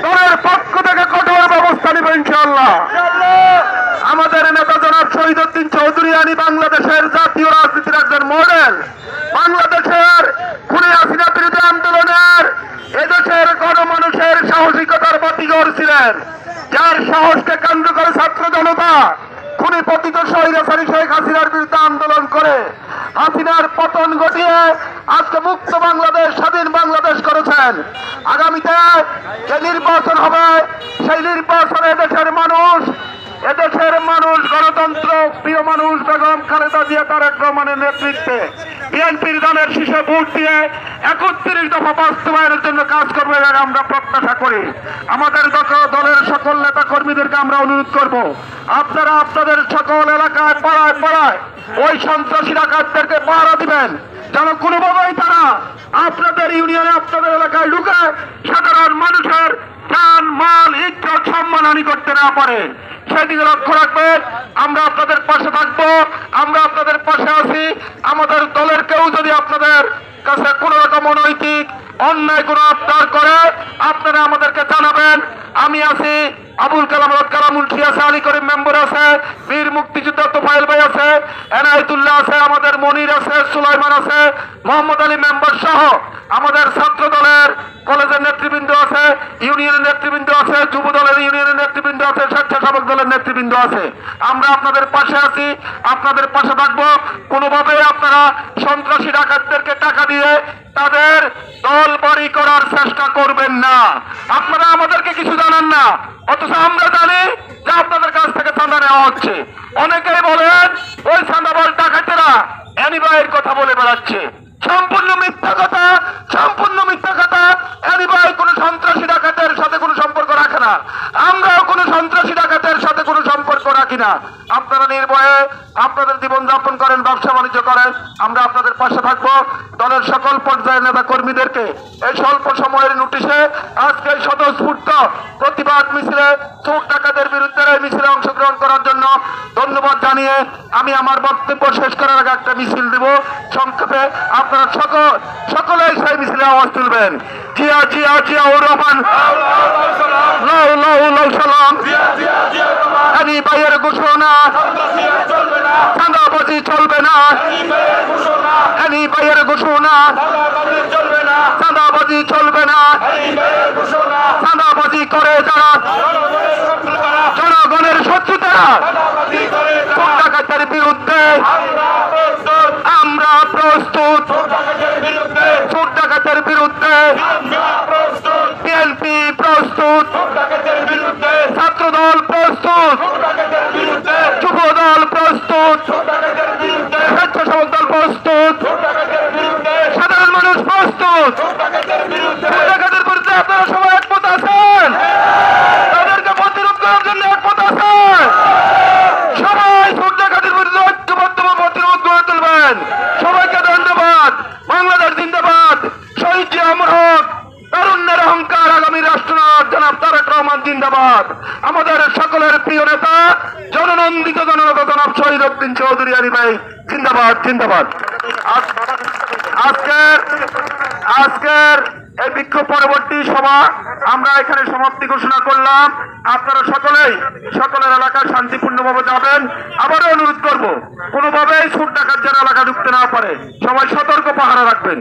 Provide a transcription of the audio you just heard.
দলের পক্ষ থেকে কঠোর ব্যবস্থা নিব ইনশাআল্লাহ। আমাদের নেতা জনাব শহীদউদ্দিন চৌধুরী আলী বাংলাদেশের জাতীয় রাজনীতির একজন মডেল। বাংলাদেশের খুনি হাসিনা বিরোধী আন্দোলনের এদেশের গণমানুষের সাহসিকতার বাতিঘর ছিলেন, যার সাহসকে কেন্দ্র করে ছাত্র জনতা খুনি পতিত স্বৈরাচারী শেখ হাসিনার বিরুদ্ধে আন্দোলন করে হাসিনার পতন ঘটিয়ে আজকে মুক্ত বাংলাদেশ, স্বাধীন বাংলাদেশ করেছেন। আগামীতে যে নির্বাচন হবে সেই নির্বাচনে এদেশের মানুষ গণতন্ত্র প্রিয় মানুষ বেগম খালেদা জিয়া তারেক রহমানের নেতৃত্বে বিএনপির দলের শীর্ষে ভোট দিয়ে 31 দফা বাস্তবায়নের জন্য কাজ করবে আমরা প্রত্যাশা করি। আমাদের দলের সকল নেতা কর্মীদেরকে আমরা অনুরোধ করব, আপনারা আপনাদের সকল এলাকায় পাড়ায় পাড়ায় ওই সন্ত্রাসী ডাকাতদেরকে পাহারা দিবেন, যেন কোনোভাবেই তারা আপনাদের ইউনিয়নে আপনাদের এলাকায় ঢুকে সাধারণ মানুষের প্রাণ মাল ইজ্জত সম্মানহানি করতে না পারে, সেদিকে লক্ষ্য রাখবেন। আমরা আপনাদের পাশে থাকবো, আমরা আপনাদের পাশে আছি। আমাদের দলের কেউ যদি আপনাদের কাছে কোন রকম অনৈতিক অন্যায় কোনো আবদার করে আপনারা আমাদেরকে জানাবেন। আমি আছি, আবুল কালামুল আছে, আলী করিম মেম্বার আছে, বীর মুক্তিযোদ্ধা তোফায়েল ভাই আছে, এনায়েতুল্লাহ আছে, আমাদের মনির আছে, সুলাইমান আছে, মোহাম্মদ আলী মেম্বার সহ আমাদের ছাত্র দলের কলেজের নেতৃবৃন্দ আছে, ইউনিয়নের নেতৃবৃন্দ আছে, যুব দলের ইউনিয়নের নেতৃবৃন্দ আছে, স্বেচ্ছাসেবক দলের নেতৃবৃন্দ আছে। আমরা আপনাদের পাশে আছি, আপনাদের পাশে থাকবো। কোনোভাবে আপনারা সন্ত্রাসী ডাকাতদেরকে টাকা দিয়ে তাদের দল বাড়ি করার চেষ্টা করবেন না। আপনারা আমাদেরকে কিছু জানান না, অথচ আমরা জানি যে আপনাদের কাছ থেকে চাঁদা নেওয়া হচ্ছে। অনেকেই বলেন ওই চাঁদাবাজ ডাকাতেরা এনি ভাইয়ের কথা বলে বেড়াচ্ছে। সম্পূর্ণ মিথ্যা কথা, সম্পূর্ণ মিথ্যা কথা। এনি ভাই কোনো সন্ত্রাসী ডাকাতের সাথে কোনো সম্পর্ক রাখে না, আমরাও কোনো সন্ত্রাসী ডাকাতের সাথে কোনো সম্পর্ক রাখি না। আপনারা নির্ভয়ে আপনাদের জীবনযাপন করেন, ব্যবসা বাণিজ্য করেন, আমরা আপনাদের পাশে থাকবো। দলের সকল পর্যায়ের নেতা কর্মীদেরকে এই স্বল্প সময়ের নোটিশে আজকে এই স্বতঃস্ফূর্ত প্রতিবাদ মিছিলে চোর ডাকাতের বিরুদ্ধে এই মিছিলে অংশগ্রহণ করার জন্য ধন্যবাদ জানিয়ে আমি আমার বক্তব্য শেষ করার আগে একটা মিছিল দিব সংক্ষেপে। আপনারা সকলেই সেই মিছিলে আওয়াজ তুলবেন। জিয়া জিয়া জিয়া ও রহমান লাউ লাউ লাউ সালাম, এনি ভাইয়ের ঘোষণা, চাঁদাবাজি চলবে না, এনি ভাইয়ের ঘোষণা, চাঁদাবাজি চলবে না, চাঁদাবাজি করে যারা জনগণের শত্রুতা চোর ডাকাতের বিরুদ্ধে আমরা প্রস্তুত, চোর ডাকাতের বিরুদ্ধে বিএনপি প্রস্তুত, ছাত্র দল প্রস্তুত, যুব দল প্রস্তুত, স্বেচ্ছাসেবক দল প্রস্তুত, সাধারণ মানুষ প্রস্তুত। চোর ডাকাতের বিরুদ্ধে আপনারা সবাই একমত আছেন, তাদেরকে প্রতিরোধ করার জন্য একমত আছেন। সবাই চোর ডাকাতের বিরুদ্ধে ঐক্যবদ্ধভাবে প্রতিরোধ গড়ে তুলবেন। সবাইকে ধন্যবাদ। বাংলাদেশ জিন্দাবাদ, শহীদ জিয়া অমর হোক, তারুণ্যের অহংকার আগামী রাষ্ট্রনায়ক জনাব তারেক রহমান জিন্দাবাদ। আমাদের সকলের প্রিয় নেতা জননন্দিত জননেতা জনাব শহীদউদ্দিন চৌধুরী আলী ভাই জিন্দাবাদ জিন্দাবাদ। আজকের এই বিক্ষোভ পরবর্তী সভা আমরা এখানে সমাপ্তি ঘোষণা করলাম। আপনারা সকলের এলাকায় শান্তিপূর্ণভাবে যাবেন। আবারও অনুরোধ করব, কোনোভাবেই চোর ডাকাত যেন এলাকা ঢুকতে না পারে, সবাই সতর্ক পাহারা রাখবেন।